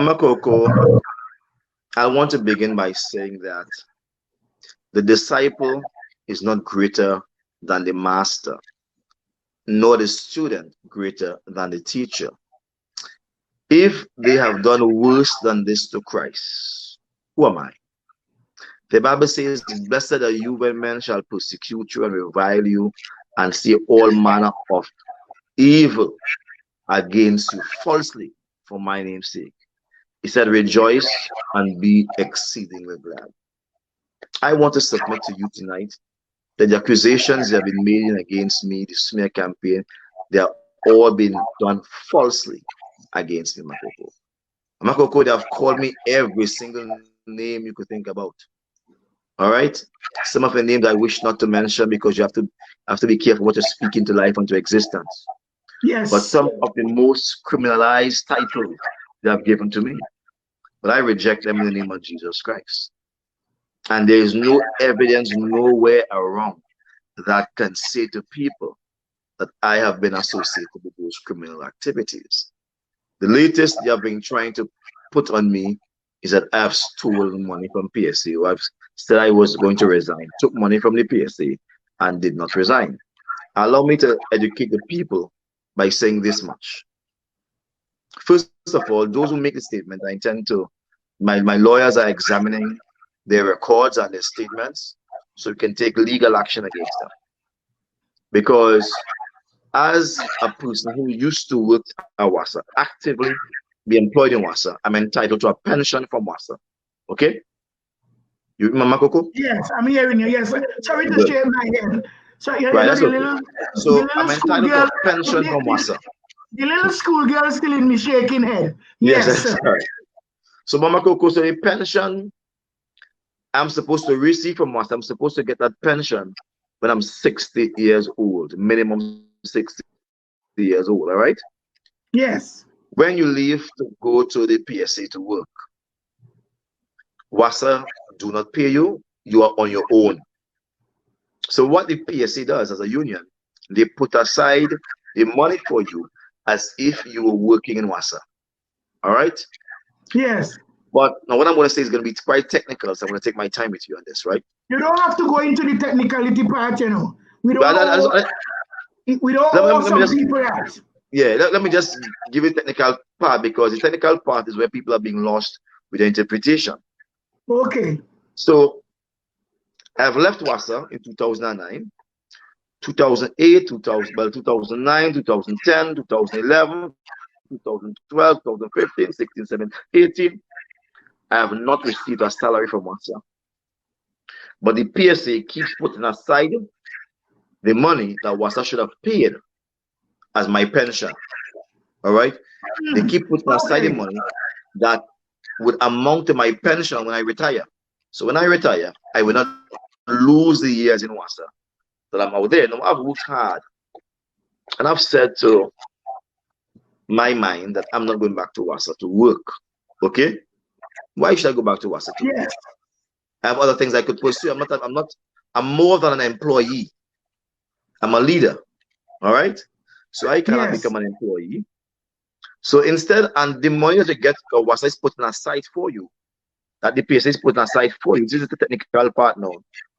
Mama Coco, I want to begin by saying that the disciple is not greater than the master, nor the student greater than the teacher. If they have done worse than this to Christ, who am I? The Bible says, blessed are you when men shall persecute you and revile you and say all manner of evil against you falsely for my name's sake. He said, rejoice and be exceedingly glad. I want to submit to you tonight that the accusations that have been made against me, the smear campaign, they are all been done falsely against me, Mama Coco. Mama Coco, they have called me every single name you could think about. All right? Some of the names I wish not to mention because you have to be careful what you speak into life and to existence. Yes. But some of the most criminalized titles they have given to me. But I reject them in the name of Jesus Christ. And there is no evidence nowhere around that can say to people that I have been associated with those criminal activities. The latest they have been trying to put on me is that I have stolen money from PSA, or I've said I was going to resign, took money from the PSA and did not resign. Allow me to educate the people by saying this much. First of all, those who make the statement, I intend to, my lawyers are examining their records and their statements so we can take legal action against them. Because as a person who used to work at WASA, actively be employed in WASA, I'm entitled to a pension from WASA. Okay? You remember, Mama Coco? Yes, I'm hearing you. Yes. Sorry to shake my head. So, right, that's okay. So I'm entitled to a pension from WASA. The little schoolgirl is still in me shaking head. Yes, that's right. So Mama Coco, so the pension I'm supposed to receive from WASA, I'm supposed to get that pension when I'm 60 years old, minimum 60 years old, all right? Yes. When you leave to go to the PSA to work, WASA do not pay you, you are on your own. So what the PSA does as a union, they put aside the money for you as if you were working in WASA. All right? Yes. But now what I'm going to say is going to be quite technical, so I'm going to take my time with you on this, right? You don't have to go into the technicality part, you know. We don't owe some people that. Yeah, let me just give you the technical part, because the technical part is where people are being lost with the interpretation. Okay. So I've left WASA in 2009, 2008, 2009, 2010, 2011, 2012, 2015, 16, 17, 18. I have not received a salary from WASA. But the PSA keeps putting aside the money that WASA should have paid as my pension. All right? They keep putting aside the money that would amount to my pension when I retire. So when I retire, I will not lose the years in WASA that I'm out there. No, I've worked hard. And I've said to my mind that I'm not going back to WASA to work. Okay? Why should I go back to WASA to work? I have other things I could pursue. I'm more than an employee. I'm a leader. All right? So I cannot become an employee. So instead, and the money that you get, WASA is putting aside for you, that the PSA is putting aside for you. This is the technical part now.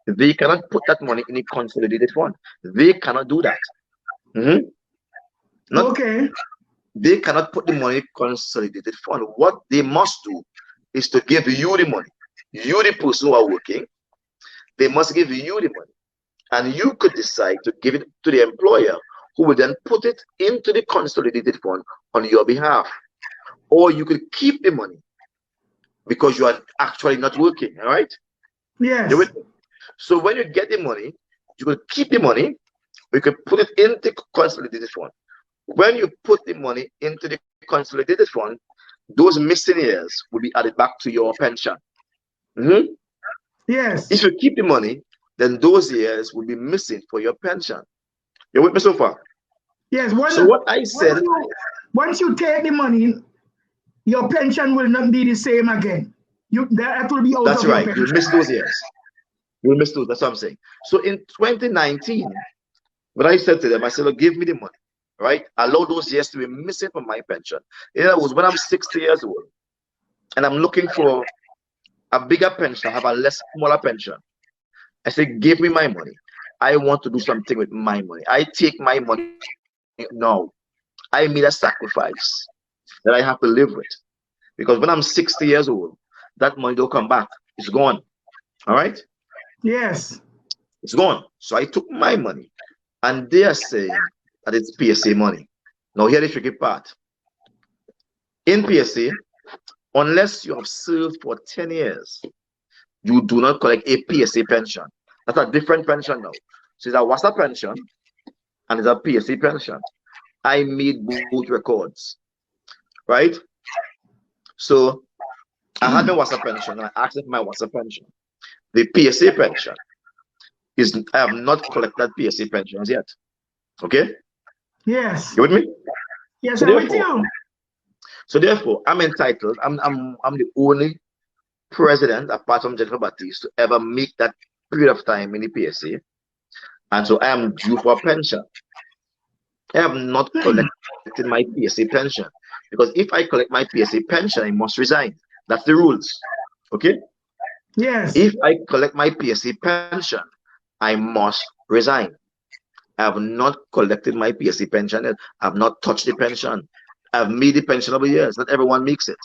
They cannot put that money in a consolidated fund. They cannot do that. They cannot put the money in a consolidated fund. What they must do is to give you the money. You, the person who are working, they must give you the money. And you could decide to give it to the employer, who will then put it into the consolidated fund on your behalf. Or you could keep the money because you are actually not working, all right? Yes. So when you get the money, you could keep the money, you could put it into the consolidated fund. When you put the money into the consolidated fund, those missing years will be added back to your pension. Yes. If you keep the money, then those years will be missing for your pension. You with me so far? Yes. So what I said, once you take the money, your pension will not be the same again. That will be out that's of right. Your You'll miss those years. You'll miss those. That's what I'm saying. So in 2019, when I said to them, I said, look, give me the money, right? Allow those years to be missing from my pension. In other words, when I'm 60 years old, and I'm looking for a bigger pension, I have a less smaller pension. I say, give me my money. I want to do something with my money. I take my money now. I made a sacrifice that I have to live with. Because when I'm 60 years old, that money don't come back. It's gone. All right? Yes. It's gone. So I took my money. And they are saying that it's PSA money. Now, here the tricky part. In PSA, unless you have served for 10 years, you do not collect a PSA pension. That's a different pension now. So it's a WASA pension and it's a PSA pension. I made both records, right? So I had my WASA pension and I asked for my WASA pension. The PSA pension is, I have not collected PSA pensions yet. Okay? Yes. You with me? Yes, so I'm with you. So therefore, I'm entitled. I'm the only president apart from Jennifer Baptiste to ever make that period of time in the PSA. And so I am due for a pension. I have not collected my PSA pension. Because if I collect my PSA pension, I must resign. That's the rules. Okay? Yes. If I collect my PSA pension, I must resign. I have not collected my PSA pension. I have not touched the pension. I've made the pension over years. Not everyone makes it.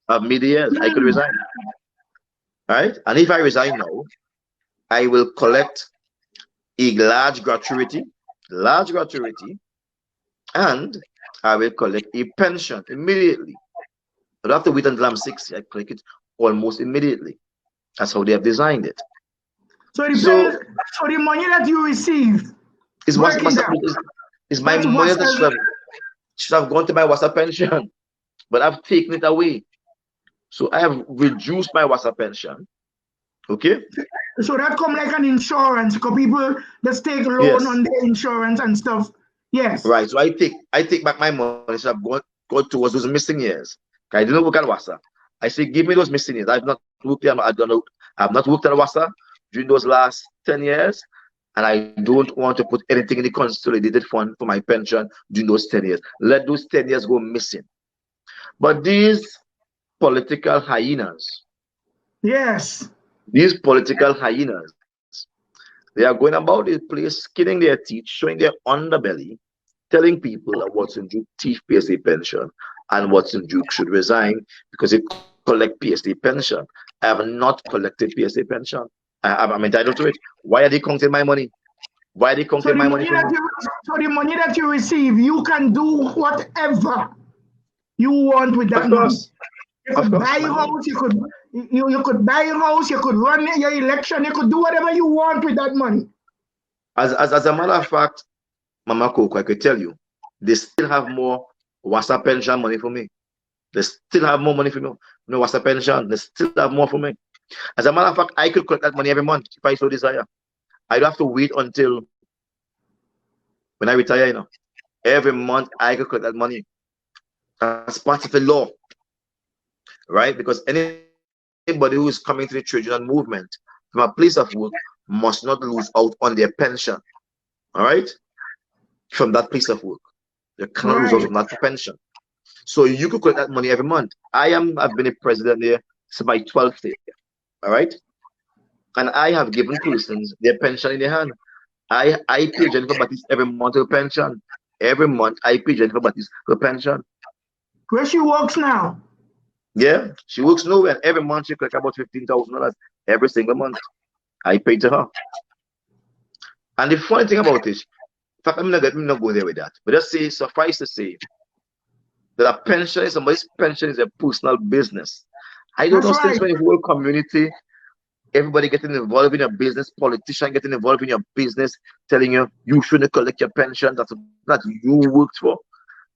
I've made the years. I could resign. Right? And if I resign now, I will collect a large gratuity, and I will collect a pension immediately. I don't have to wait until I'm 60. I collect it almost immediately. That's how they have designed it. So the money that you receive is my money that should have gone to my WASA pension, but I've taken it away. So I have reduced my WASA pension. Okay. So that come like an insurance because people that take loan on the insurance and stuff. Yes. Right. So I take back my money. So I've gone towards those missing years. I didn't work at WASA. I say, give me those missing years. I've not worked there. I've not worked at WASA during those last 10 years. And I don't want to put anything in the consolidated fund for my pension during those 10 years. Let those 10 years go missing. But these political hyenas. Yes. These political hyenas. They are going about this place, skinning their teeth, showing their underbelly, telling people that Watson Duke thief PSA pension and Watson Duke should resign because they collect PSA pension. I have not collected PSA pension. I'm entitled to it. Why are they counting my money? Why are they counting my money? So the money that you receive, you can do whatever you want with that money. You could buy a house, you could buy a house, you could run your election, you could do whatever you want with that money. As a matter of fact, Mama Coco, I could tell you, they still have more WASA pension money for me. They still have more money for me. No WASA pension, they still have more for me. As a matter of fact, I could collect that money every month if I so desire. I don't have to wait until when I retire, you know. Every month I could collect that money. That's part of the law. Right? Because anybody who is coming to the trade union movement from a place of work must not lose out on their pension. All right? From that place of work. You cannot lose out on that pension. So you could collect that money every month. I've been a president there since my 12th year. All right? And I have given persons their pension in their hand. I pay Jennifer Baptiste every month her pension. Every month I pay Jennifer Baptiste her pension. Where she works now? Yeah, she works nowhere. Every month she collects about $15,000 every single month. I pay to her. And the funny thing about it, in fact, I'm not go there with that. But just say, suffice to say, that a pension, somebody's pension is a personal business. I don't know since when the whole community, everybody getting involved in your business, politician getting involved in your business, telling you you shouldn't collect your pension that you worked for.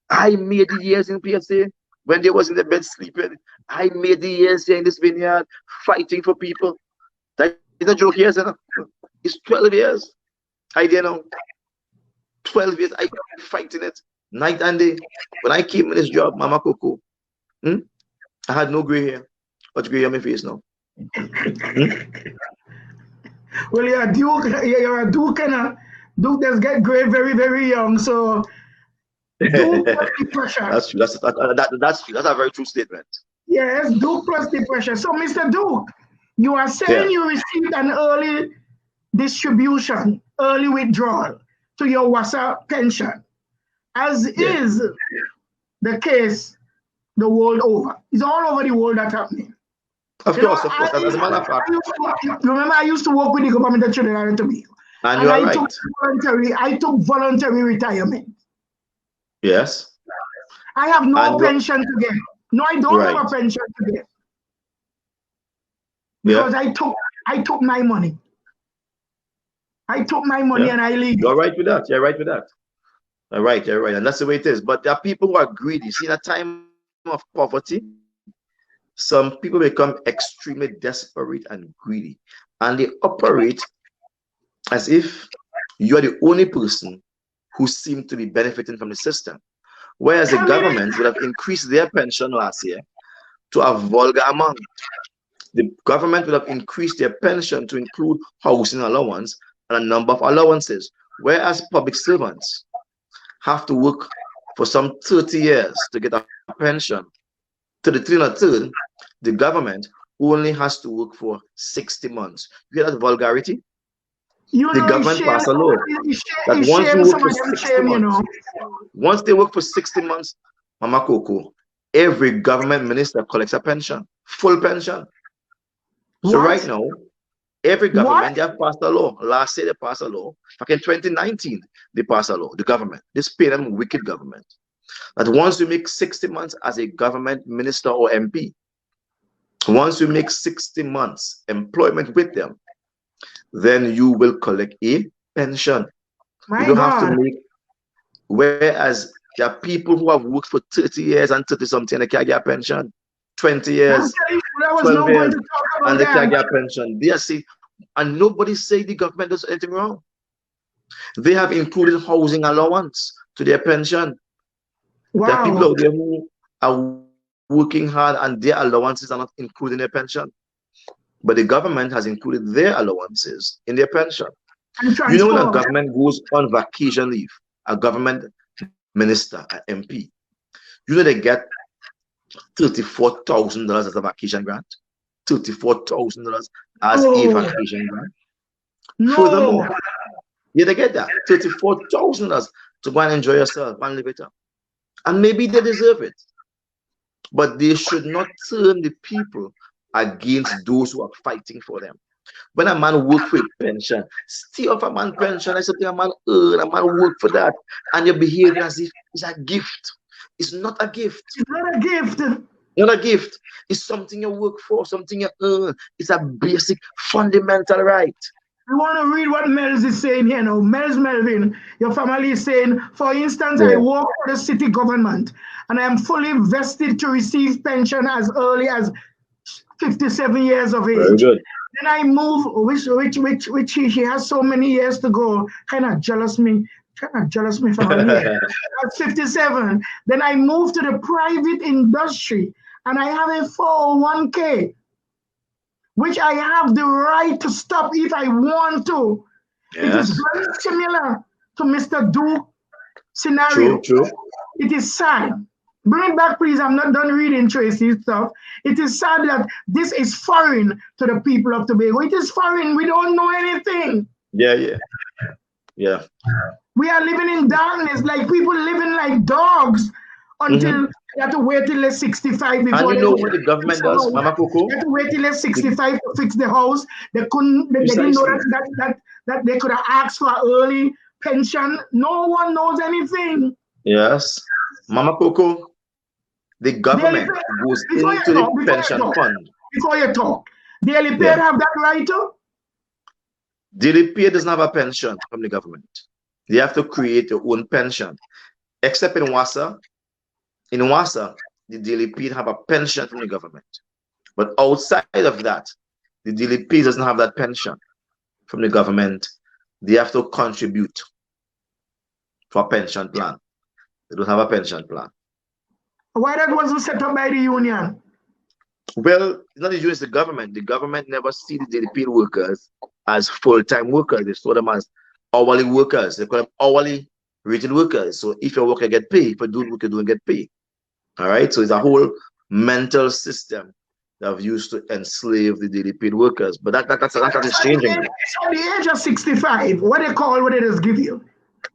I made the years in PSA when they was in the bed sleeping. I made the years here in this vineyard fighting for people. That is a joke here, you know? It's 12 years. I didn't know. 12 years I fighting it night and day. When I came in this job, Mama Coco, I had no gray hair. What's gray on my face now? Well, you're a Duke and a Duke that's get gray very, very young. So Duke pressure. That's true. That's a very true statement. Yes, Duke plus depression. So, Mr. Duke, you are saying you received an early distribution, early withdrawal to your WASA pension, as is the case the world over. It's all over the world that's happening. Of course. As a matter of fact. Remember, I used to work with the government of Trinidad and Tobago. And you are right. I took voluntary retirement. Yes. I have no pension to get. No, I don't have a pension to get. Because I took my money. I took my money and I leave. You're right with that. You're right with that. You're right. And that's the way it is. But there are people who are greedy. See, in a time of poverty, some people become extremely desperate and greedy. And they operate as if you are the only person who seems to be benefiting from the system. Whereas the government would have increased their pension last year to a vulgar amount. The government would have increased their pension to include housing allowance and a number of allowances. Whereas public servants have to work for some 30 years to get a pension. To the 303rd, the government only has to work for 60 months. You hear that vulgarity? The government passed a law that once you work for 60 months, once they work for 60 months, Mama Coco, every government minister collects a pension, full pension. So right now, every government, they have passed a law. Last year, they passed a law. Back in 2019, they passed a law, the government. This paid them wicked government. That once you make 60 months as a government minister or MP, once you make 60 months employment with them, then you will collect a pension. You don't have to make, whereas there are people who have worked for 30 years and 30 something and they can't get a pension. 20 years, 12 years, and they can't get a pension. They are saying, and nobody say the government does anything wrong. They have included housing allowance to their pension. There are people out there who are working hard and their allowances are not included in their pension. But the government has included their allowances in their pension. You know, when a government goes on vacation leave, a government minister, an MP, you know they get $34,000 as a vacation grant. $34,000 as a vacation grant. Furthermore, they get that $34,000 to go and enjoy yourself and live it up. And maybe they deserve it. But they should not turn the people against those who are fighting for them. When a man works for a pension, stay off a man pension. I something a man earn, a man work for that, and you behave as if it's a gift. It's not a gift. It's not a gift. Not a gift. It's something you work for, something you earn. It's a basic, fundamental right. I want to read what Mel's is saying here now. Melvin, your family is saying, for instance, I work for the city government and I am fully vested to receive pension as early as 57 years of age. Very good. Then I move, which she has so many years to go. Kind of jealous me for her. At 57. Then I move to the private industry and I have a 401k, which I have the right to stop if I want to. Yes. It is very similar to Mr. Duke scenario. True. It is sad. Bring it back, please. I'm not done reading Tracy's stuff. It is sad that this is foreign to the people of Tobago. It is foreign. We don't know anything. Yeah. We are living in darkness, like people living like dogs until they have to wait till they're 65 before. And you know what the government does, Mama Coco? They have to wait till they're 65 to fix the house. They didn't know that they could have asked for early pension. No one knows anything. Yes. Mama Coco, the government goes into the pension fund. Before you talk, Daily Pay have that right too? Daily Pay doesn't have a pension from the government. They have to create their own pension. Except in WASA. In WASA, the Daily Pay have a pension from the government. But outside of that, the Daily Pay doesn't have that pension from the government. They have to contribute for a pension plan. They don't have a pension plan. Why that wasn't set up by the union? Well, it's not the union, it's the government. The government never see the Daily Pay workers as full-time workers. They saw them as hourly workers. They call them hourly rated workers. So if you work, you get paid. If you don't work, you don't get paid. All right. So it's a whole mental system that have used to enslave the daily paid workers. But that is changing. At the age of 65, what they call what it is give you?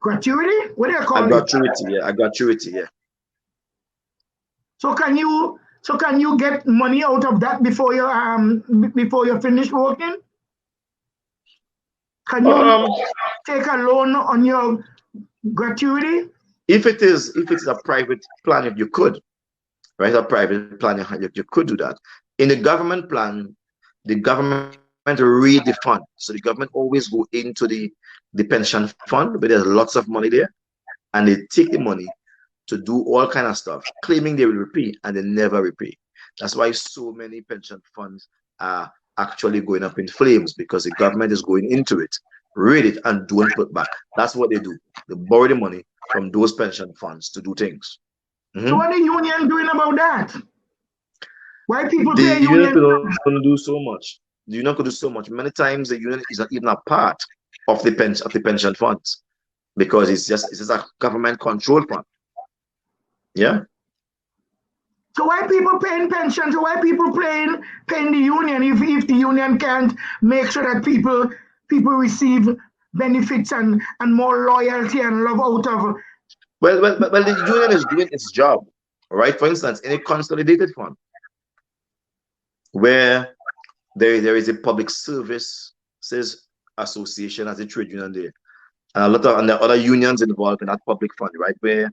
Gratuity? What do they call it? Gratuity, yeah. A gratuity, yeah. So can you get money out of that before you finish working? Can you take a loan on your gratuity? If it's a private plan, you could, right? A private plan, you could do that. In the government plan, the government read the fund. So the government always go into the pension fund, but there's lots of money there, and they take the money to do all kind of stuff, claiming they will repay, and they never repay. That's why so many pension funds are actually going up in flames, because the government is going into it, read it, and don't put back. That's what they do. They borrow the money from those pension funds to do things. So what are the union doing about that? Why people pay union? Don't do so much. The union could do so much. Many times the union is not even a part of the pension funds, because it's just a government controlled fund. Yeah. So why people paying pensions? Why people paying the union if the union can't make sure that people receive benefits and more loyalty and love out of? Well, the union is doing its job, right? For instance, in a consolidated fund, where there is a public services association as a trade union there, and there are other unions involved in that public fund, right, where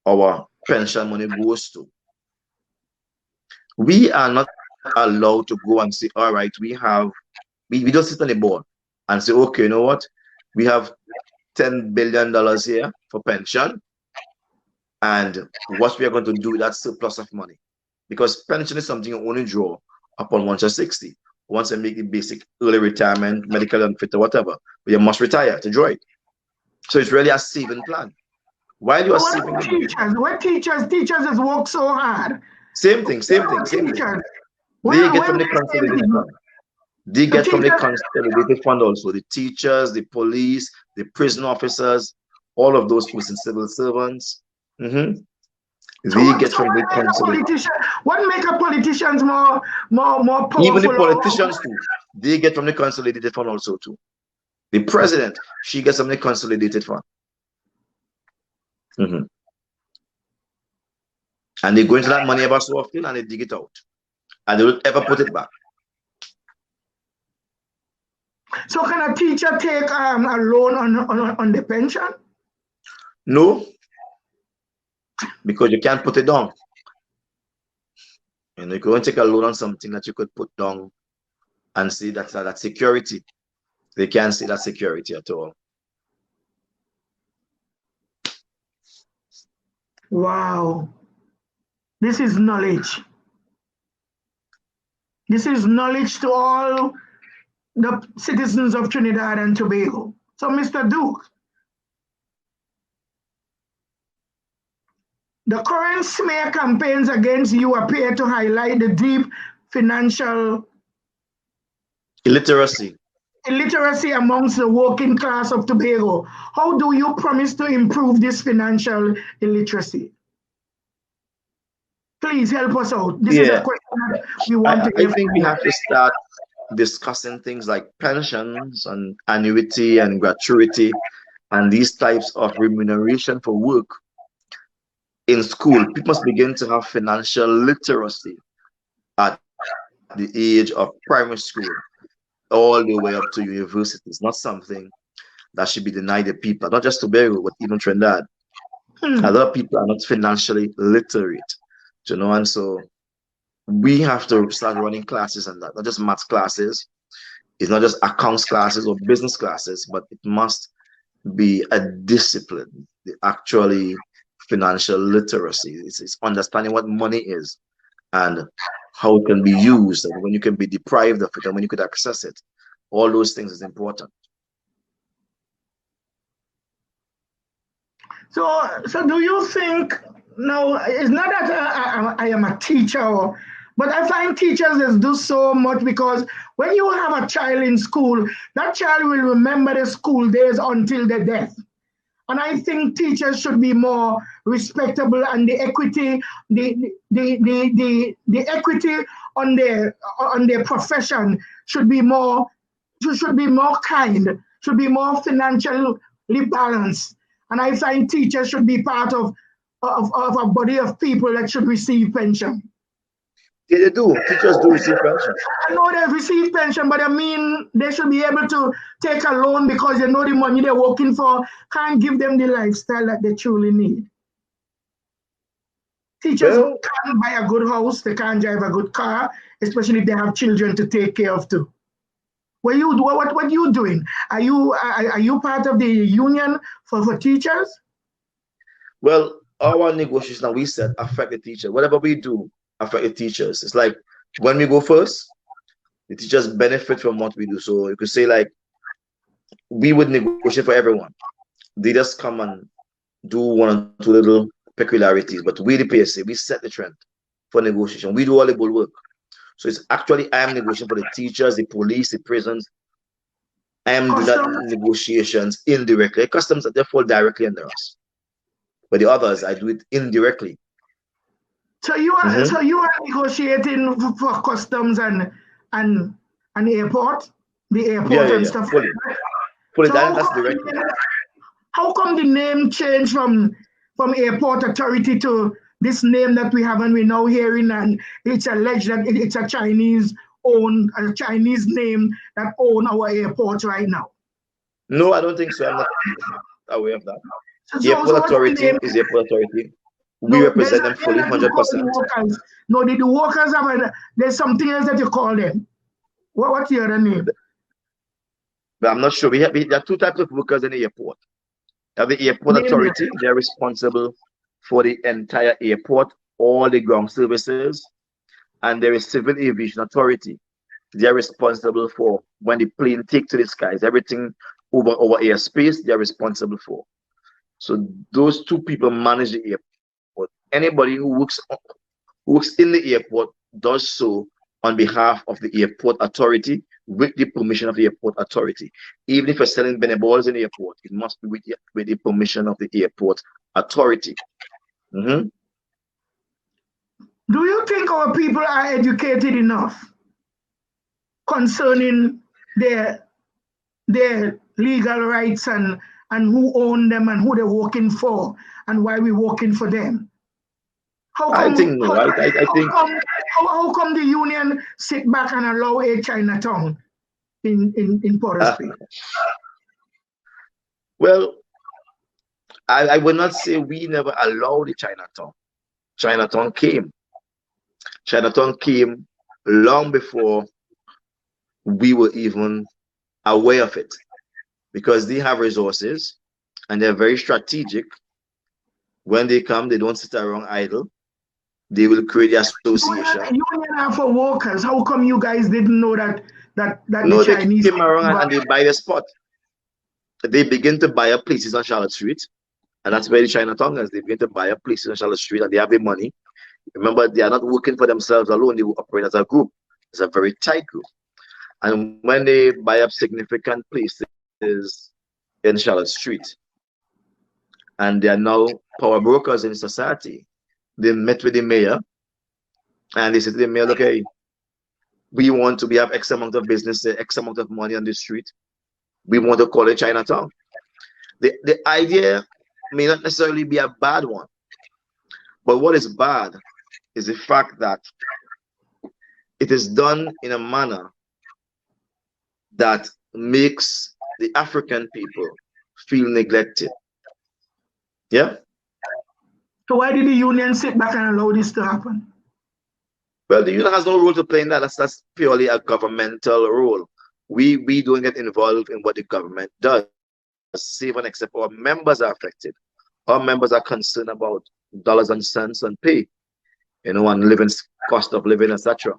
our pension money goes to. We are not allowed to go and say, all right, we just sit on the board and say, okay, you know what, we have $10 billion here for pension, and what we are going to do with that surplus of money, because pension is something you only draw upon once you're 60. Once you make the basic early retirement, medical unfit or whatever, but you must retire to draw it. So it's really a saving plan. While you are saving teachers, what teachers has worked so hard. Same thing. They get from the consolidated fund. They get from the consolidated fund also. The teachers, the police, the prison officers, all of those persons, civil servants. They get from the consolidated. What make a politicians more powerful? Even the politicians too. They get from the consolidated fund also too. The president, she gets from the consolidated fund. And they go into that money ever so often, and they dig it out, and they don't ever put it back. So can a teacher take a loan on the pension? No, because you can't put it down. And you can take a loan on something that you could put down and see that security. They can't see that security at all. Wow. This is knowledge. This is knowledge to all the citizens of Trinidad and Tobago. So, Mr. Duke, the current smear campaigns against you appear to highlight the deep financial illiteracy amongst the working class of Tobago. How do you promise to improve this financial illiteracy? Please help us out. This is a question that we want to I think we have to start discussing things like pensions and annuity and gratuity and these types of remuneration for work in school. People must begin to have financial literacy at the age of primary school all the way up to university. It's not something that should be denied the people, not just Tobago, but even Trinidad. A lot of people are not financially literate. You know, and so we have to start running classes and that, not just maths classes. It's not just accounts classes or business classes, but it must be a discipline, actually financial literacy. It's understanding what money is and how it can be used, and when you can be deprived of it and when you could access it. All those things is important. So do you think, now, it's not that I am a teacher, but I find teachers do so much, because when you have a child in school, that child will remember the school days until their death. And I think teachers should be more respectable, and the equity, the equity on their profession should be more kind, should be more financially balanced. And I find teachers should be part of a body of people that should receive pension. Yeah, they do. Teachers do receive pension. I know they receive pension, but I mean they should be able to take a loan because they know the money they're working for can't give them the lifestyle that they truly need. Teachers can't buy a good house, they can't drive a good car, especially if they have children to take care of too. What are you doing? Are you part of the union for teachers? Well, our negotiations that we said affect the teacher. Whatever we do affect the teachers. It's like when we go first, the teachers benefit from what we do. So you could say like we would negotiate for everyone. They just come and do one or two little peculiarities. But we, the PSA, we set the trend for negotiation. We do all the good work. So it's actually I am negotiating for the teachers, the police, the prisons. I am doing that negotiations indirectly. Customs they fall directly under us. But the others, I do it indirectly. So you are negotiating for customs and airport, the airport and stuff. Fully. So that's directly. How come the name changed from airport authority to this name that we have and we're now hearing, and it's alleged that it's a Chinese name that own our airport right now? No, I don't think so. I'm not aware of that. Airport authority is airport authority. We represent them fully, 100%. No, the workers there's something else that you call them. What's the other name? But I'm not sure. There are two types of workers in the airport. You have the airport authority. They're responsible for the entire airport, all the ground services. And there is civil aviation authority. They're responsible for when the plane takes to the skies, everything over airspace, they're responsible for. So those two people manage the airport. Anybody who works in the airport does so on behalf of the airport authority with the permission of the airport authority. Even if you're selling balls in the airport, it must be with the permission of the airport authority. Do you think our people are educated enough concerning their legal rights and who own them and who they're working for and why we're working for them? I think no. I think how come the union sit back and allow a Chinatown in Port of Spain? Well, I would not say we never allowed the Chinatown. Chinatown came. Chinatown came long before we were even aware of it, because they have resources and they're very strategic. When they come, they don't sit around idle. They will create the association. Union are for workers. How come you guys didn't know that no, the Chinese came around and they buy the spot. They begin to buy up places on Charlotte Street, and that's where the Chinatown is. They begin to buy up places on Charlotte Street, and they have the money. Remember, they are not working for themselves alone. They will operate as a group. It's a very tight group. And when they buy up significant places in Charlotte Street, and they are now power brokers in society, they met with the mayor and they said to the mayor, okay, we have X amount of business, X amount of money on the street. We want to call it Chinatown. The idea may not necessarily be a bad one, but what is bad is the fact that it is done in a manner that makes the African people feel neglected. Yeah. So why did the union sit back and allow this to happen? Well, the union has no role to play in that. That's purely a governmental role. We don't get involved in what the government does. Save and except our members are affected. Our members are concerned about dollars and cents and pay, and living cost of living, etc.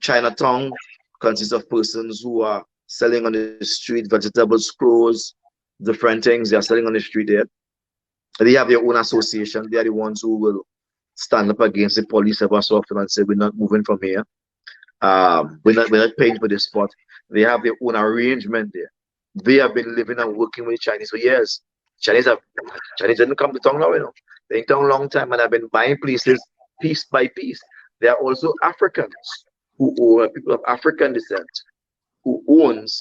Chinatown consists of persons who are selling on the street, vegetables, clothes, different things they are selling on the street there. They have their own association. They are the ones who will stand up against the police ever so often and say, we're not moving from here. We're not paying for this spot. They have their own arrangement there. They have been living and working with the Chinese for years. Chinese didn't come to town now, you know. They in town a long time and have been buying places piece by piece. There are also Africans people of African descent who owns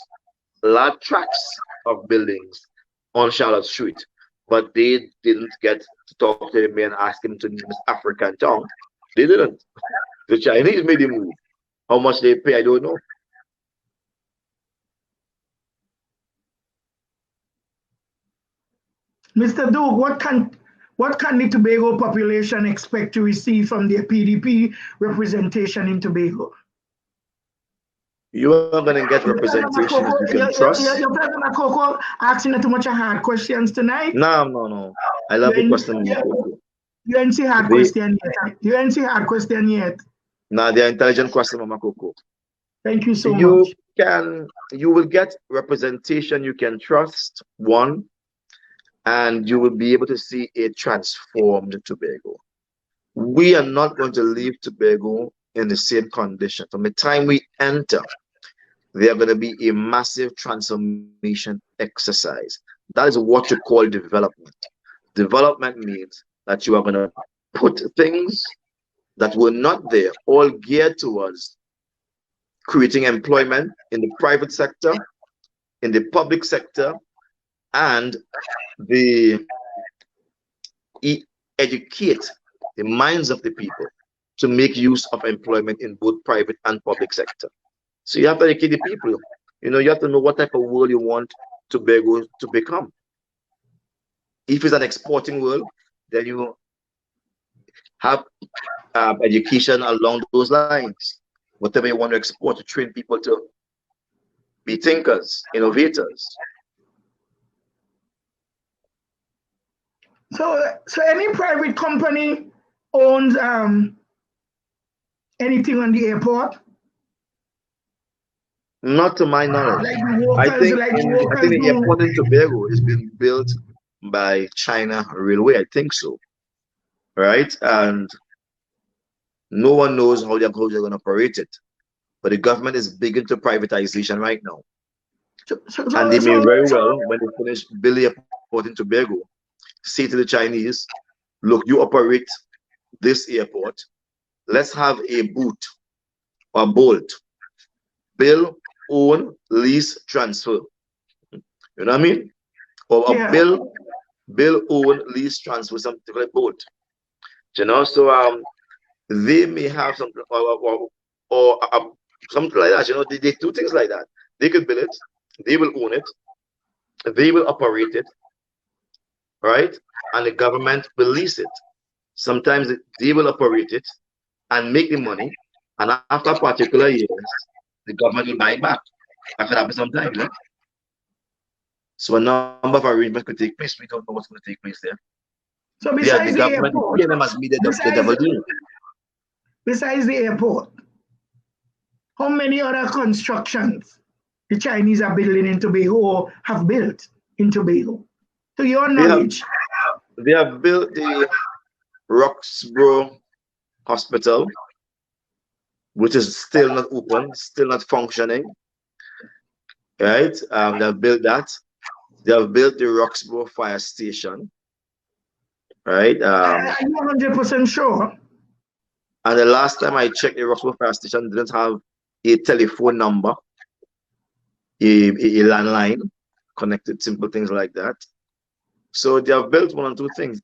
large tracts of buildings on Charlotte Street, but they didn't get to talk to him and ask him to name his African town. They didn't. The Chinese made him move. How much they pay, I don't know. Mr. Duke, what can the Tobago population expect to receive from their PDP representation in Tobago? You are going to get representation you can trust. Your Mama Coco asking too much hard questions tonight. No. I love the question, Mama Coco. You ain't see hard question yet. You ain't see hard question yet. Nah, they're intelligent question, Mama Coco. Thank you so much. You will get representation you can trust, one, and you will be able to see a transformed Tobago. We are not going to leave Tobago in the same condition. From the time we enter, there are going to be a massive transformation exercise. That is what you call development. Development means that you are going to put things that were not there, all geared towards creating employment in the private sector, in the public sector, and educate the minds of the people to make use of employment in both private and public sector. So you have to educate the people. You know, you have to know what type of world you want Tobago to become. If it's an exporting world, then you have education along those lines. Whatever you want to export, to train people to be thinkers, innovators. So any private company owns anything on the airport? Not to my knowledge. I think the airport in Tobago is being built by China Railway. I think so. Right? And no one knows how they're going to operate it. But the government is big into privatization right now. And they may very well, when they finish building the airport in Tobago, say to the Chinese, look, you operate this airport. Let's have a boot or bolt. Build, own, lease, transfer. You know what I mean? Or a build, own, lease, transfer, something like boat. You know, so they may have something or something like that. You know, they do things like that. They could build it, they will own it, they will operate it, right? And the government will lease it. Sometimes they will operate it and make the money, and after particular years, the government will buy it back. That could happen sometimes, you know? So a number of arrangements could take place. We don't know what's going to take place there. So besides the government, airport, must be the devil deal. Besides the airport, how many other constructions the Chinese are building in Tobago or have built in Tobago? To your knowledge. They have built the Roxborough Hospital, which is still not open, still not functioning. Right? They have built that. They have built the Roxborough Fire Station. Right? Are you 100% sure? And the last time I checked, the Roxborough Fire Station didn't have a telephone number, a landline connected, simple things like that. So they have built one or two things.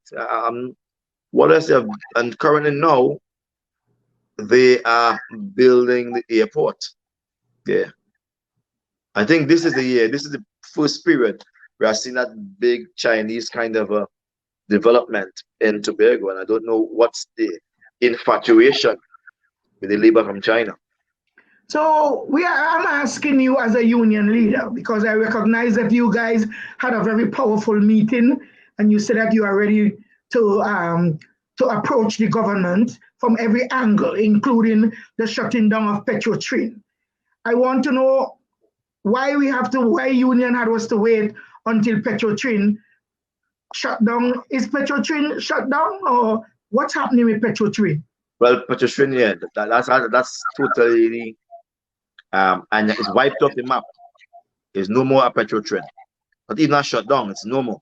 What else they have? And currently now, they are building the airport. Yeah. I think this is the year. This is the first period where I've seen that big Chinese kind of a development in Tobago. And I don't know what's the infatuation with the labor from China. So I'm asking you as a union leader, because I recognize that you guys had a very powerful meeting and you said that you are ready to approach the government from every angle, including the shutting down of Patriots. I want to know why union had us to wait until Patriots shut down. Is Patriots shut down, or what's happening with Patriots? Well, Patriots, yeah, that's totally and it's wiped off the map. There's no more a Patriots. But it's not shut down, it's no more.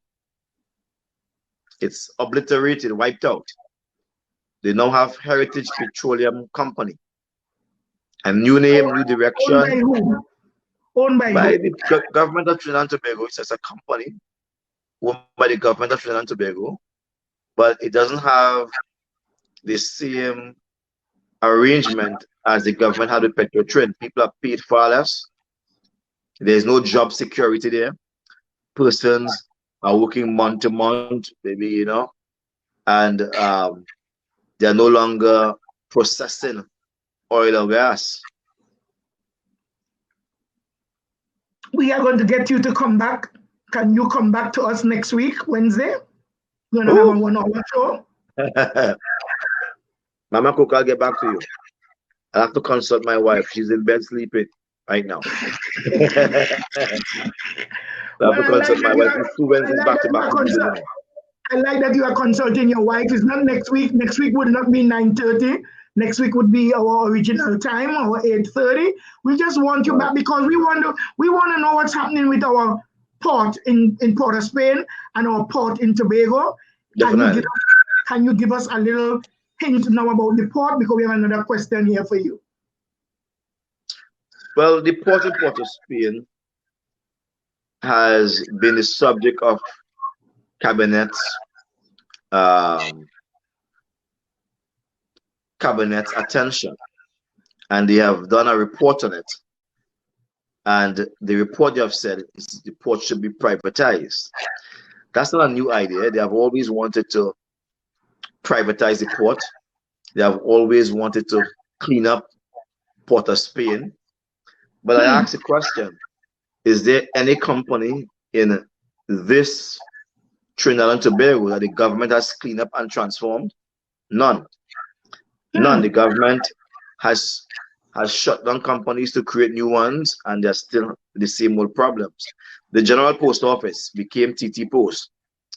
It's obliterated, wiped out. They now have Heritage Petroleum Company. A new name, new direction. Owned by who? Owned by who? The government of Trinidad and Tobago. It's as a company owned by the government of Trinidad and Tobago, but it doesn't have the same arrangement as the government had with Petrotrin. People are paid far less. There's no job security there. Persons are working month to month, maybe, you know, and they're no longer processing oil or gas. We are going to get you to come back. Can you come back to us next week, Wednesday? We're going to have a 1 hour show. Mama Coco, I'll get back to you. I have to consult my wife. She's in bed sleeping right now. I have to consult my wife. It's 2 Wednesdays back to back. I like that you are consulting your wife. It's not next week. Next week would not be 9:30. Next week would be our original time, our 8:30. We just want you back because we want to know what's happening with our port in Port of Spain and our port in Tobago. Definitely. Can you give us a little hint now about the port, because we have another question here for you. Well, the port in Port of Spain has been the subject of cabinet's attention, and they have done a report on it. And the report they have said is the port should be privatized. That's not a new idea. They have always wanted to privatize the port. They have always wanted to clean up Port of Spain. But I ask the question, is there any company in this Trinidad and Tobago that the government has cleaned up and transformed? None. None. The government has shut down companies to create new ones, and they're still the same old problems. The General Post Office became TT Post.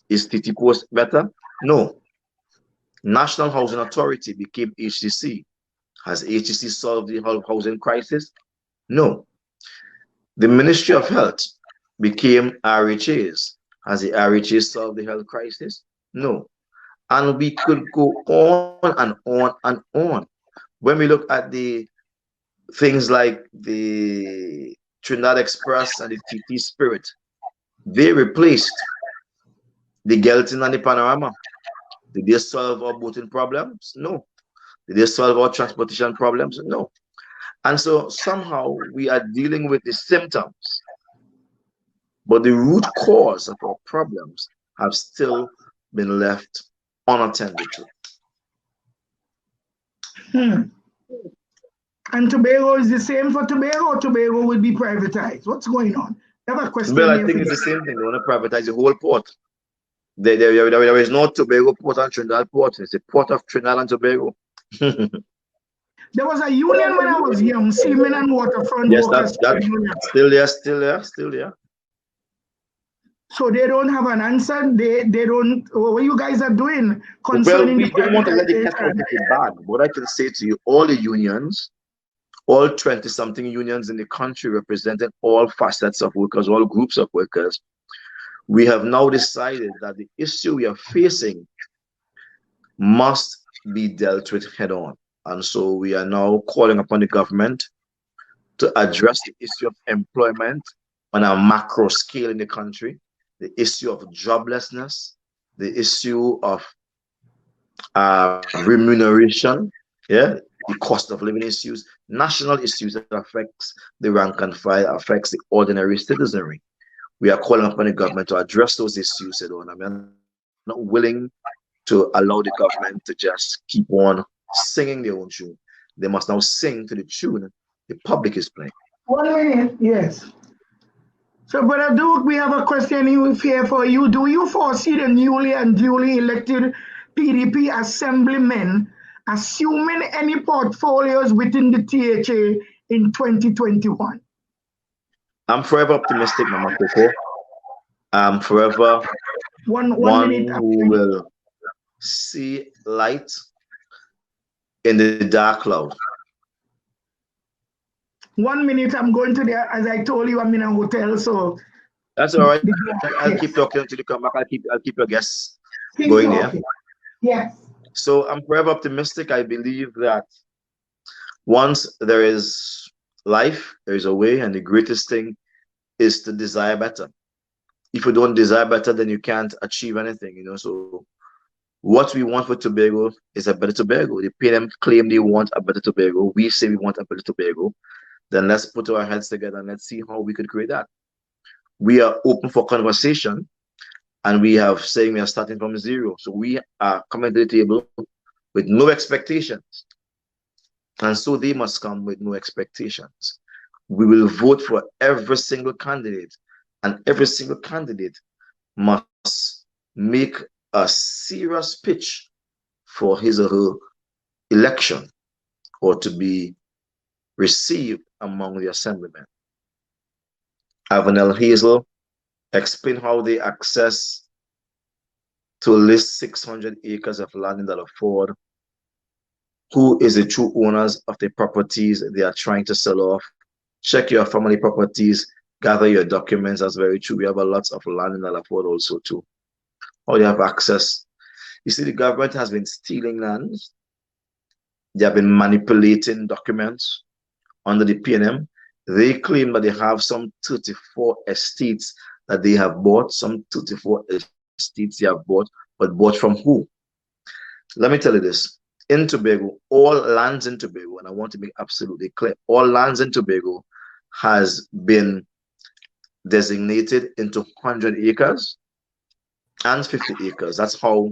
Is TT Post better? No. National Housing Authority became HTC. Has HTC solved the housing crisis? No. The Ministry of Health became RHAs. Has the RHA solved the health crisis? No. And we could go on and on and on. When we look at the things like the Trinidad Express and the TT Spirit, they replaced the Gelton and the Panorama. Did they solve our boating problems? No. Did they solve our transportation problems? No. And so somehow we are dealing with the symptoms, but the root cause of our problems have still been left unattended to. And Tobago is the same for Tobago, or Tobago will be privatized? What's going on? I have a question. Well, I think it's the same thing. They want to privatize the whole port. There is no Tobago port and Trinidad port. It's the port of Trinidad and Tobago. There was a union when I was young, Seamen and Waterfront yes, Workers. That's still there. So they don't have an answer. They don't. What you guys are doing concerning? Well, we don't want to let the cat out of the bag. What I can say to you, all the unions, all 20-something unions in the country, representing all facets of workers, all groups of workers, we have now decided that the issue we are facing must be dealt with head on. And so we are now calling upon the government to address the issue of employment on a macro scale in the country, the issue of joblessness, the issue of remuneration, the cost of living issues, national issues that affects the rank and file, affects the ordinary citizenry. We are calling upon the government to address those issues head on. I mean, I'm not willing to allow the government to just keep on singing their own tune. They must now sing to the tune the public is playing. 1 minute, yes. So, Brother Duke, we have a question here for you. Do you foresee the newly and duly elected PDP assemblymen assuming any portfolios within the THA in 2021? I'm forever optimistic, Mama Coco. I'm forever one who will see light in the dark cloud. 1 minute, I'm going to there. As I told you, I'm in a hotel, so that's all right. I'll keep talking until you come back. I'll keep your guests going there. Yes. So I'm forever optimistic. I believe that once there is life, there is a way, and the greatest thing is to desire better. If you don't desire better, then you can't achieve anything, you know. So what we want for Tobago is a better Tobago. The PNM claim they want a better Tobago. We say we want a better Tobago. Then let's put our heads together and let's see how we could create that. We are open for conversation, and we have saying we are starting from zero. So we are coming to the table with no expectations. And so they must come with no expectations. We will vote for every single candidate, and every single candidate must make a serious pitch for his or her election or to be received among the assemblymen. Avenel Hazel explain how they access to list 600 acres of land in Delaford. Who is the true owners of the properties they are trying to sell off? Check your family properties, gather your documents. That's very true. We have a lot of land in Delaford also too. How they have access. You see, the government has been stealing lands. They have been manipulating documents under the PNM. They claim that they have some 34 estates that they have bought, some 34 estates they have bought, but bought from who? Let me tell you this. In Tobago, all lands in Tobago, and I want to be absolutely clear, all lands in Tobago has been designated into 100 acres and 50 acres. That's how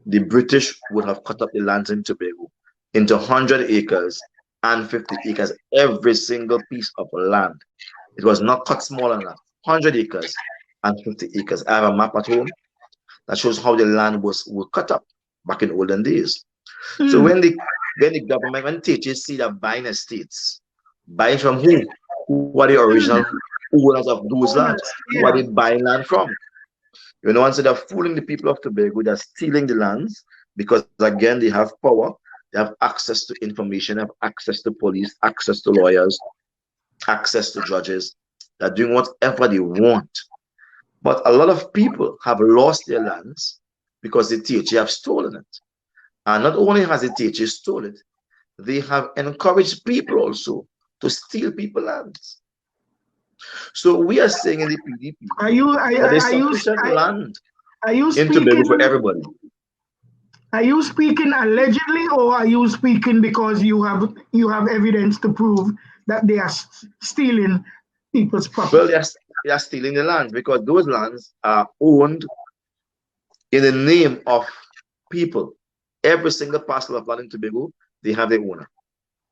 the British would have cut up the lands in Tobago into 100 acres and 50 acres, every single piece of land. It was not cut smaller than that. 100 acres and 50 acres. I have a map at home that shows how the land was cut up back in olden days. So when the government, when teachers see that buying estates, buying from who? Who are the original owners of those lands? Who are they buying land from? You know, instead of fooling the people of Tobago, they're stealing the lands because, again, they have power, they have access to information, they have access to police, access to lawyers, access to judges. They're doing whatever they want. But a lot of people have lost their lands because the THA have stolen it. And not only has the THA stolen it, they have encouraged people also to steal people's lands. So we are saying in the PDP that there's sufficient land in Tobago for everybody. Are you speaking allegedly, or are you speaking because you have evidence to prove that they are stealing people's property? Well, they are stealing the lands because those lands are owned in the name of people. Every single parcel of land in Tobago, they have their owner,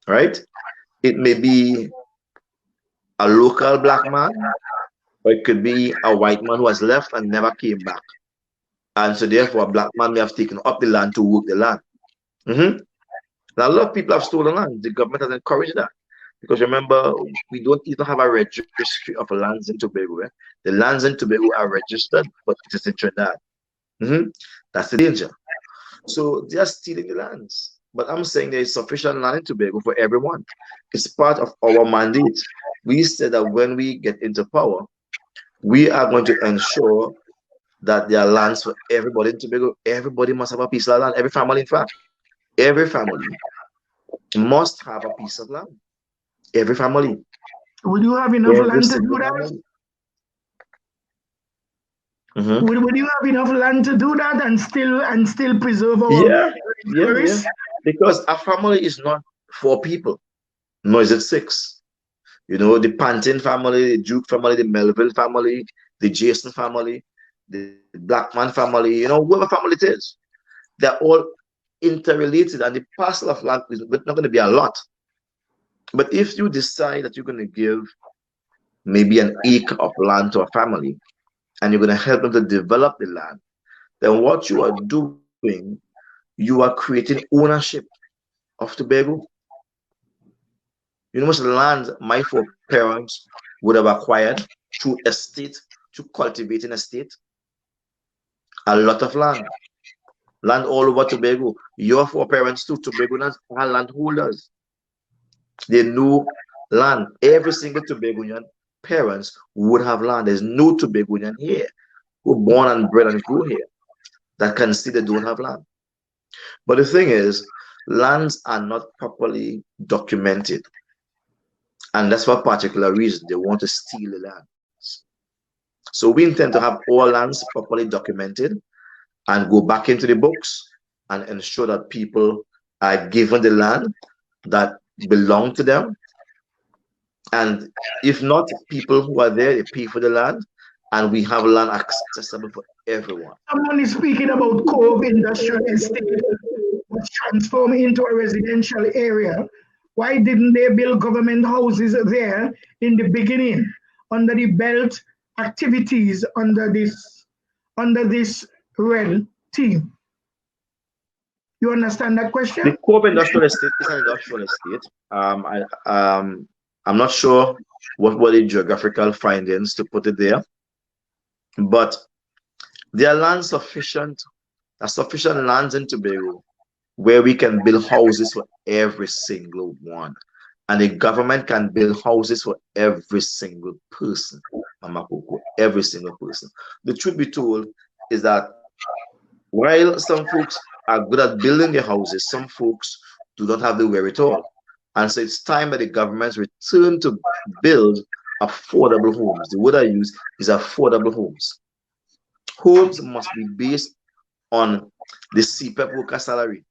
right? It may be a local black man, or it could be a white man who has left and never came back. And so therefore, a black man may have taken up the land to work the land. Now, a lot of people have stolen land. The government has encouraged that. Because remember, we don't even have a registry of lands in Tobago. Eh? The lands in Tobago are registered, but it is in Trinidad. That's the danger. So they are stealing the lands. But I'm saying there is sufficient land in Tobago for everyone. It's part of our mandate. We said that when we get into power, we are going to ensure that there are lands for everybody in Tobago. Everybody must have a piece of land. Every family, in fact. Every family must have a piece of land. Every family. Would you have enough land to do that? Would you have enough land to do that and still preserve our yeah. Because a family is not 4 people, nor is it 6. You know, the Pantin family, the Duke family, the Melville family, the Jason family, the Blackman family, you know, whoever family it is, they're all interrelated, and the parcel of land is not going to be a lot. But if you decide that you're going to give maybe an acre of land to a family, and you're going to help them to develop the land, then what you are doing, you are creating ownership of Tobago. You know how much land my 4 parents would have acquired through estate, through cultivating estate? A lot of land. Land all over Tobago. Your 4 parents too, Tobagonians are landholders. They know land. Every single Tobagonian parents would have land. There's no Tobagonian here who born and bred and grew here. that can see they don't have land. But the thing is, lands are not properly documented. And that's for a particular reason. They want to steal the lands. So we intend to have all lands properly documented and go back into the books and ensure that people are given the land that belong to them. And if not, people who are there, they pay for the land, and we have land accessible for everyone. Someone is speaking about Cove Industrial Estate, which transformed into a residential area. Why didn't they build government houses there in the beginning under the belt activities under this red team? You understand that question? The Cove Industrial Estate is an industrial estate. I'm not sure what were the geographical findings to put it there, but there are lands sufficient lands in Tobago where we can build houses for every single one. And the government can build houses for every single person, Mama Coco, every single person. The truth be told is that while some folks are good at building their houses, some folks do not have the wherewithal. And so it's time that the governments return to build affordable homes. The word I use is affordable homes. Homes must be based on the CPEP worker salary,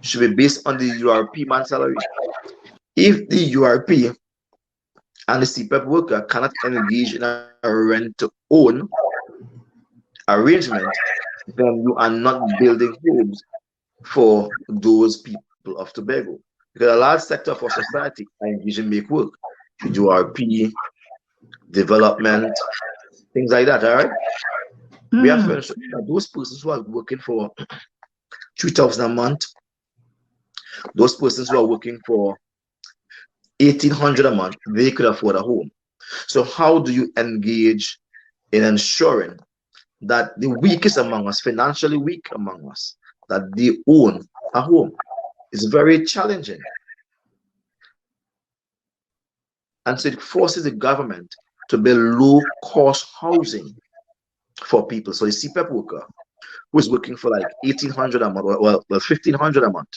should be based on the URP man salary. If the URP and the CPEP worker cannot engage in a rent-to-own arrangement, then you are not building homes for those people of Tobago. Because a large sector of our society are engaged in make work, URP, development, things like that, all right? We have to ensure that those persons who are working for 3,000 a month, those persons who are working for 1,800 a month, they could afford a home. So how do you engage in ensuring that the weakest among us, financially weak among us, that they own a home? It's very challenging. And so it forces the government to build low-cost housing for people. So the CPEP worker who is working for like 1,800 a month, well, 1,500 a month,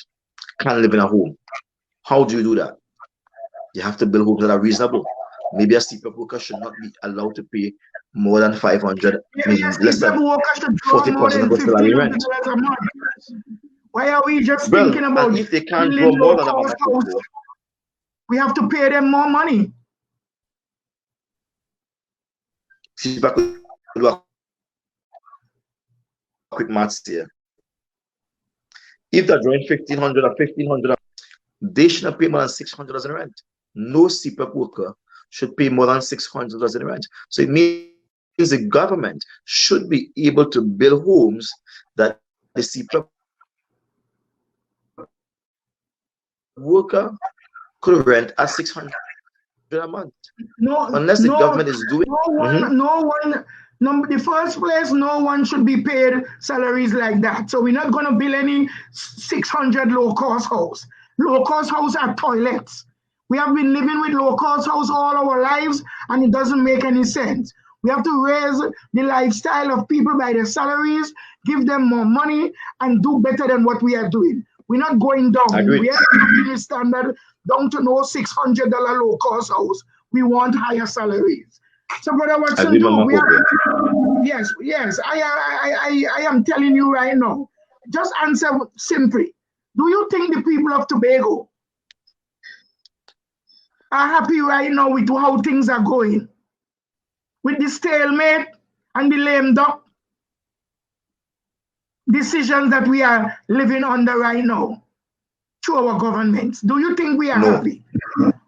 can live in a home. How do you do that? You have to build homes that are reasonable. Maybe a CPEP worker should not be allowed to pay more than 500, less than 40% of the salary rent. Why are we just thinking about if they can't draw more than a we have to pay them more money. Quick maths here. If they're drawing 1,500 or 1,500, they shouldn't pay more than $600 in rent. No CPEP worker should pay more than $600 in rent. So it means the government should be able to build homes that the CPEP worker could rent at $600 a month. Unless the government is doing the first place, no one should be paid salaries like that. So we're not going to build any 600 low-cost house. Low-cost house are toilets. We have been living with low-cost house all our lives, and it doesn't make any sense. We have to raise the lifestyle of people by their salaries, give them more money, and do better than what we are doing. We're not going down. We are keeping the standard down to no $600 low-cost house. We want higher salaries. So, Brother Watson, yes, I am telling you right now. Just answer simply. Do you think the people of Tobago are happy right now with how things are going? With the stalemate and the lame duck decisions that we are living under right now through our governments? Do you think we are happy?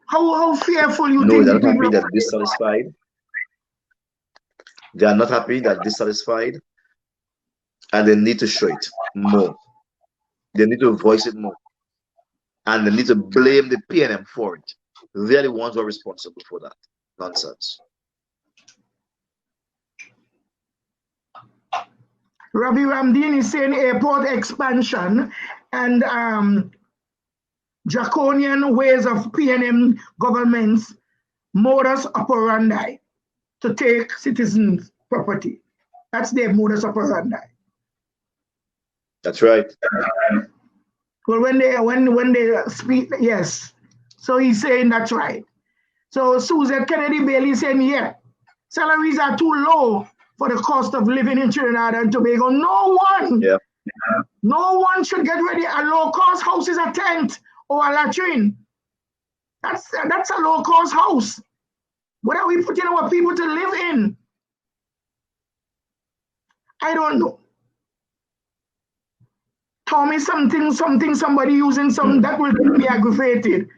How fearful you think they're the people happy that dissatisfied. They are not happy that dissatisfied, and they need to show it more. They need to voice it more, and they need to blame the PNM for it. They're the ones who are responsible for that nonsense. Ravi Ramdeen is saying airport expansion and draconian ways of PNM governments modus operandi to take citizens' property. That's their modus operandi. That's right. Well, when they speak, yes. So he's saying that's right. So Susan Kennedy Bailey saying, yeah, salaries are too low for the cost of living in Trinidad and Tobago. No one should get ready a low-cost house is a tent or a latrine. That's a low-cost house. What are we putting our people to live in? I don't know. Tell me something, somebody using something that will be aggravated.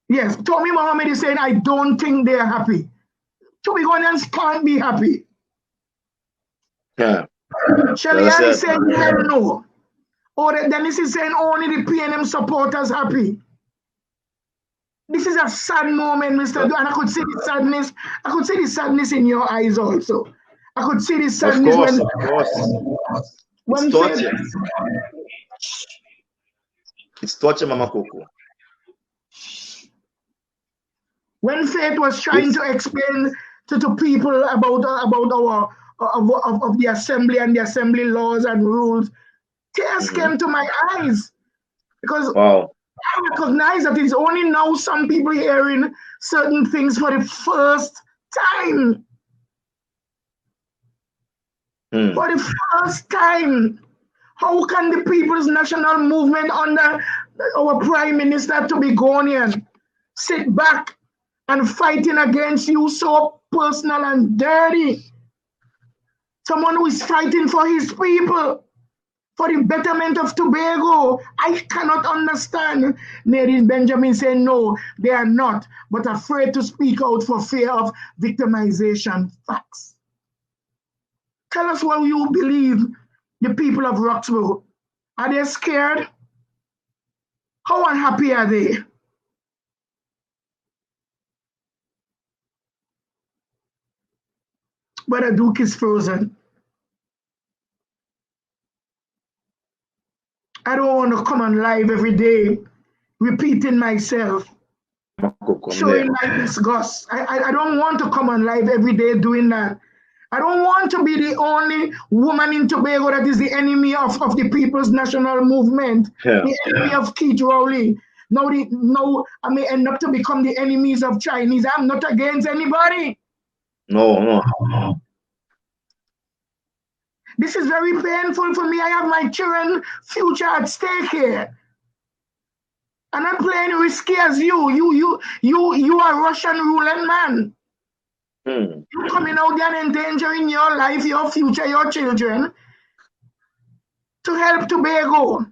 Yes, Tommy Mohammed is saying, I don't think they're happy. Tobagonians can't be happy. Yeah. Shellyan is saying, hell no. Or Dennis is saying, only the PNM supporters happy. This is a sad moment, Mr. And I could see the sadness. I could see the sadness in your eyes also. I could see the sadness of course. It's torture. It's torture, Mama Coco. When Faith was trying to explain to people about our of the assembly and the assembly laws and rules, tears came to my eyes because I recognize that it's only now some people hearing certain things for the first time. For the first time. How can the People's National Movement under our Prime Minister Tobagonian sit back and fighting against you so personal and dirty? Someone who is fighting for his people, for the betterment of Tobago. I cannot understand. Nadine Benjamin saying no, they are not, but afraid to speak out for fear of victimization. Facts. Tell us what you believe the people of Roxborough. Are they scared? How unhappy are they? Brother Duke is frozen. I don't want to come on live every day repeating myself, showing my disgust. I don't want to come on live every day doing that. I don't want to be the only woman in Tobago that is the enemy of the People's National Movement, the enemy of Keith Rowley. Now I may end up to become the enemies of Chinese. I'm not against anybody. No. This is very painful for me. I have my children's future at stake here. I'm not playing risky as you. You are Russian ruling man. You're coming out there and endangering your life, your future, your children to help Tobago.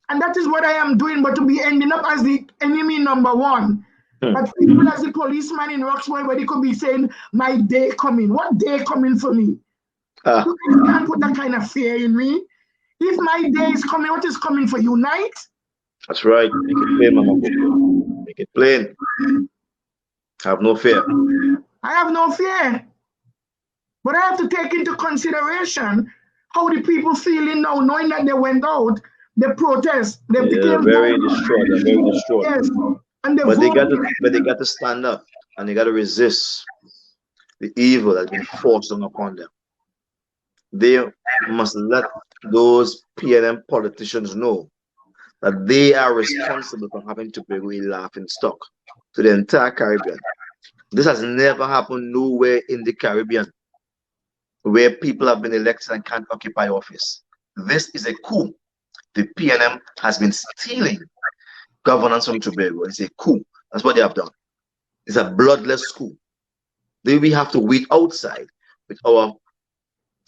And that is what I am doing, but to be ending up as the enemy number one. But people as the policeman in Roxborough, where they could be saying, my day coming. What day coming for me? You can't put that kind of fear in me. If my day is coming, what is coming for you? Night? That's right. Make it plain, Mama Coco. Make it plain. Have no fear. I have no fear. But I have to take into consideration how the people feeling now, knowing that they went out, they protest. They're very distraught. They're very distraught. Yes. And but they got to stand up and they got to resist the evil that's been forced upon them. They must let those PNM politicians know that they are responsible for having Tobago a laughing stock to the entire Caribbean. This has never happened nowhere in the Caribbean where people have been elected and can't occupy office. This is a coup. The PNM has been stealing governance from Tobago. It's a coup. That's what they have done. It's a bloodless coup. We have to wait outside with our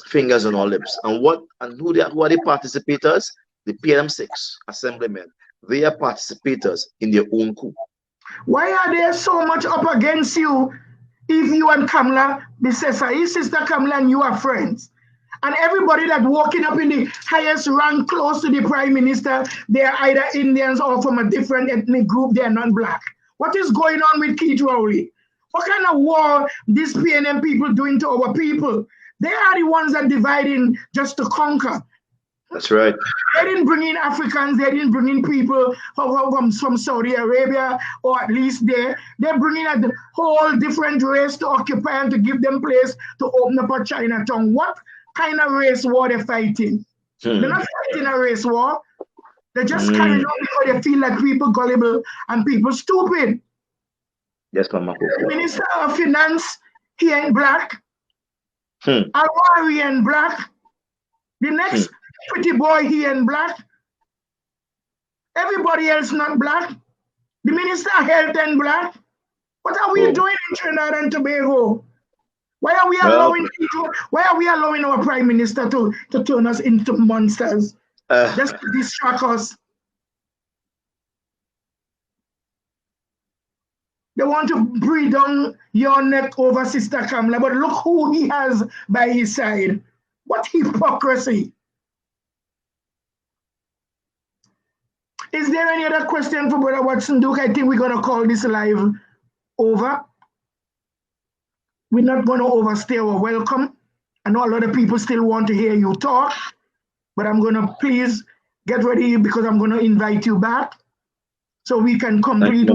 fingers on our lips. And who are the participators? The PNM6 assemblymen. They are participators in their own coup. Why are they so much up against you if you and Kamala, his sister Kamala and you are friends? And everybody that walking up in the highest rank close to the Prime Minister, they are either Indians or from a different ethnic group, they are non-black. What is going on with Keith Rowley? What kind of war these PNM people doing to our people? They are the ones that dividing just to conquer. That's right. They didn't bring in Africans, they didn't bring in people from Saudi Arabia, or at least they're bringing a whole different race to occupy and to give them place to open up a Chinatown. What kind of race war they fighting? They're not fighting a race war. They're just carrying on because they feel like people gullible and people stupid. Yes, Mama Coco. The Minister of Finance, he ain't black. Alwari ain't black. The next pretty boy, he ain't black. Everybody else not black. The Minister of Health ain't black. What are we doing in Trinidad and Tobago? Why are we allowing our Prime Minister to turn us into monsters? Just to distract us. They want to breathe on your neck over Sister Kamala, but look who he has by his side. What hypocrisy. Is there any other question for Brother Watson Duke? I think we're going to call this live over. We're not going to overstay our welcome. I know a lot of people still want to hear you talk, but I'm going to please get ready because I'm going to invite you back so we can complete